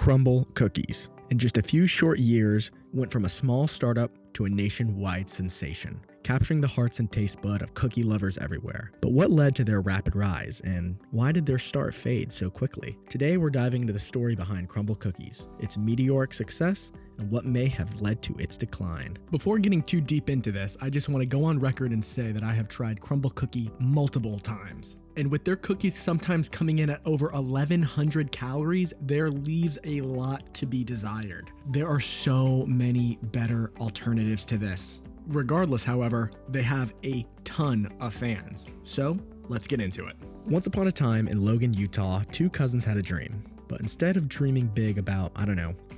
Crumbl Cookies. In just a few short years, went from a small startup to a nationwide sensation, capturing the hearts and taste bud of cookie lovers everywhere. But what led to their rapid rise, and why did their start fade so quickly? Today we're diving into the story behind Crumbl Cookies, its meteoric success, and what may have led to its decline. Before getting too deep into this, I just want to go on record and say that I have tried Crumbl Cookie multiple times. And with their cookies sometimes coming in at over 1,100 calories, there leaves a lot to be desired. There are so many better alternatives to this. Regardless, however, they have a ton of fans. So let's get into it. Once upon a time in Logan, Utah, two cousins had a dream. But instead of dreaming big about,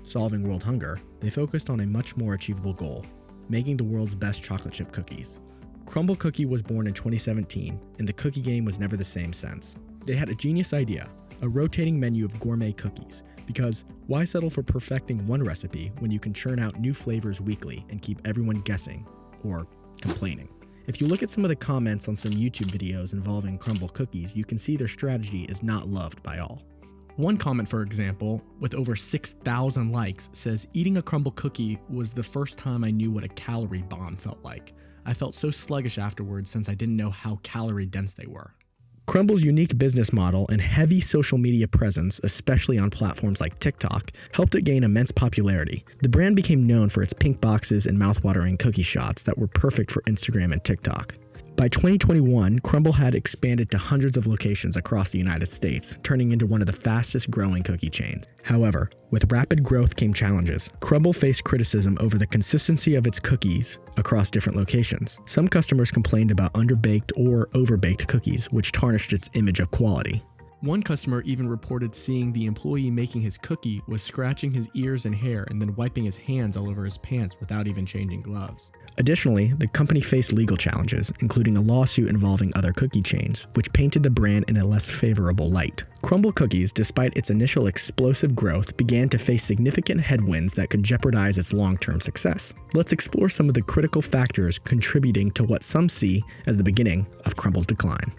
solving world hunger, they focused on a much more achievable goal: making the world's best chocolate chip cookies. Crumbl Cookie was born in 2017, and the cookie game was never the same since. They had a genius idea, a rotating menu of gourmet cookies, because why settle for perfecting one recipe when you can churn out new flavors weekly and keep everyone guessing or complaining? If you look at some of the comments on some YouTube videos involving Crumbl Cookies, you can see their strategy is not loved by all. One comment, for example, with over 6,000 likes, says, "Eating a Crumbl Cookie was the first time I knew what a calorie bomb felt like. I felt so sluggish afterwards since I didn't know how calorie dense they were." Crumbl's unique business model and heavy social media presence, especially on platforms like TikTok, helped it gain immense popularity. The brand became known for its pink boxes and mouthwatering cookie shots that were perfect for Instagram and TikTok. By 2021, Crumbl had expanded to hundreds of locations across the United States, turning into one of the fastest growing cookie chains. However, with rapid growth came challenges. Crumbl faced criticism over the consistency of its cookies across different locations. Some customers complained about underbaked or overbaked cookies, which tarnished its image of quality. One customer even reported seeing the employee making his cookie was scratching his ears and hair and then wiping his hands all over his pants without even changing gloves. Additionally, the company faced legal challenges, including a lawsuit involving other cookie chains, which painted the brand in a less favorable light. Crumbl Cookies, despite its initial explosive growth, began to face significant headwinds that could jeopardize its long-term success. Let's explore some of the critical factors contributing to what some see as the beginning of Crumbl's decline.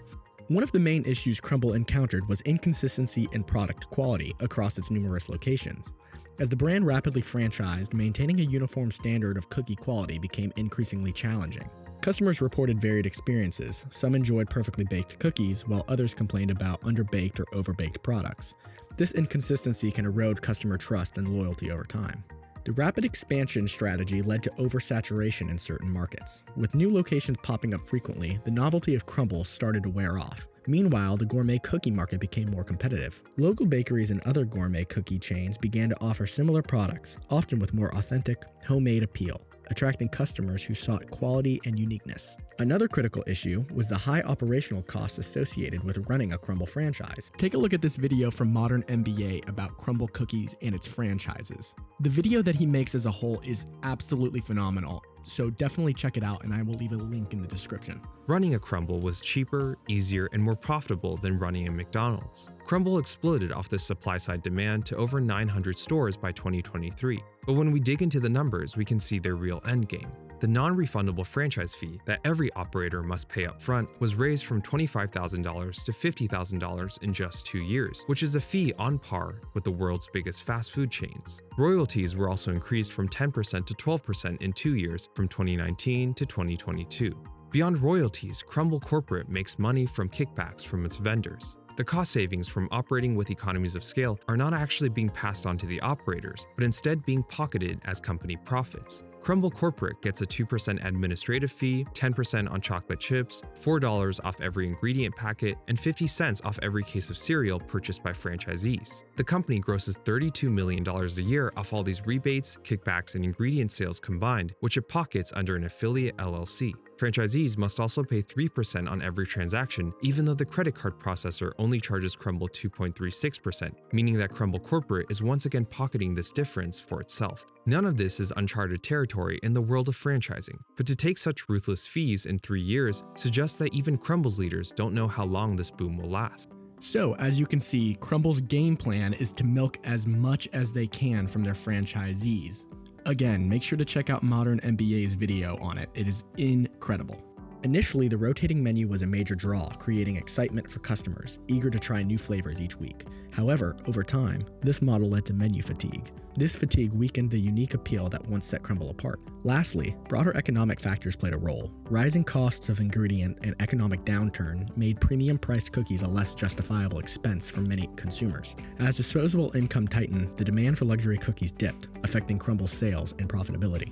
One of the main issues Crumbl encountered was inconsistency in product quality across its numerous locations. As the brand rapidly franchised, maintaining a uniform standard of cookie quality became increasingly challenging. Customers reported varied experiences. Some enjoyed perfectly baked cookies, while others complained about underbaked or overbaked products. This inconsistency can erode customer trust and loyalty over time. The rapid expansion strategy led to oversaturation in certain markets. With new locations popping up frequently, the novelty of Crumbl started to wear off. Meanwhile, the gourmet cookie market became more competitive. Local bakeries and other gourmet cookie chains began to offer similar products, often with more authentic, homemade appeal, attracting customers who sought quality and uniqueness. Another critical issue was the high operational costs associated with running a Crumbl franchise. Take a look at this video from Modern MBA about Crumbl Cookies and its franchises. The video that he makes as a whole is absolutely phenomenal, so definitely check it out, and I will leave a link in the description. Running a Crumbl was cheaper, easier, and more profitable than running a McDonald's. Crumbl exploded off this supply-side demand to over 900 stores by 2023. But when we dig into the numbers, we can see their real endgame. The non-refundable franchise fee that every operator must pay up front was raised from $25,000 to $50,000 in just 2 years, which is a fee on par with the world's biggest fast food chains. Royalties were also increased from 10% to 12% in 2 years, from 2019 to 2022. Beyond royalties, Crumbl Corporate makes money from kickbacks from its vendors. The cost savings from operating with economies of scale are not actually being passed on to the operators, but instead being pocketed as company profits. Crumbl Corporate gets a 2% administrative fee, 10% on chocolate chips, $4 off every ingredient packet, and 50 cents off every case of cereal purchased by franchisees. The company grosses $32 million a year off all these rebates, kickbacks, and ingredient sales combined, which it pockets under an affiliate LLC. Franchisees must also pay 3% on every transaction, even though the credit card processor only charges Crumbl 2.36%, meaning that Crumbl Corporate is once again pocketing this difference for itself. None of this is uncharted territory in the world of franchising, but to take such ruthless fees in 3 years suggests that even Crumbl's leaders don't know how long this boom will last. So, as you can see, Crumbl's game plan is to milk as much as they can from their franchisees. Again, make sure to check out Modern MBA's video on it. It is incredible. Initially, the rotating menu was a major draw, creating excitement for customers, eager to try new flavors each week. However, over time, this model led to menu fatigue. This fatigue weakened the unique appeal that once set Crumbl apart. Lastly, broader economic factors played a role. Rising costs of ingredient and economic downturn made premium-priced cookies a less justifiable expense for many consumers. As disposable income tightened, the demand for luxury cookies dipped, affecting Crumbl's sales and profitability.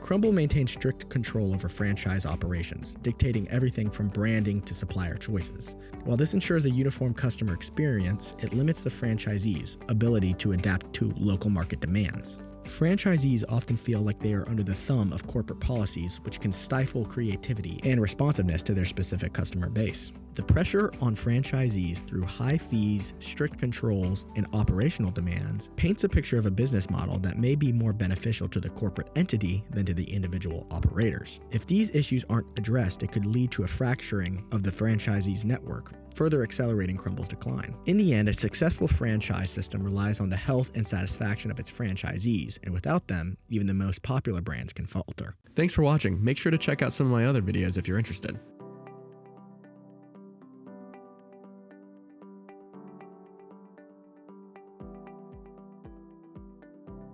Crumbl maintained strict control over franchise operations, dictating everything from branding to supplier choices. While this ensures a uniform customer experience, it limits the franchisees' ability to adapt to local market demands. Franchisees often feel like they are under the thumb of corporate policies, which can stifle creativity and responsiveness to their specific customer base. The pressure on franchisees through high fees, strict controls, and operational demands paints a picture of a business model that may be more beneficial to the corporate entity than to the individual operators. If these issues aren't addressed, it could lead to a fracturing of the franchisees' network, further accelerating Crumbl's decline. In the end, a successful franchise system relies on the health and satisfaction of its franchisees, and without them, even the most popular brands can falter. Thanks for watching. Make sure to check out some of my other videos if you're interested.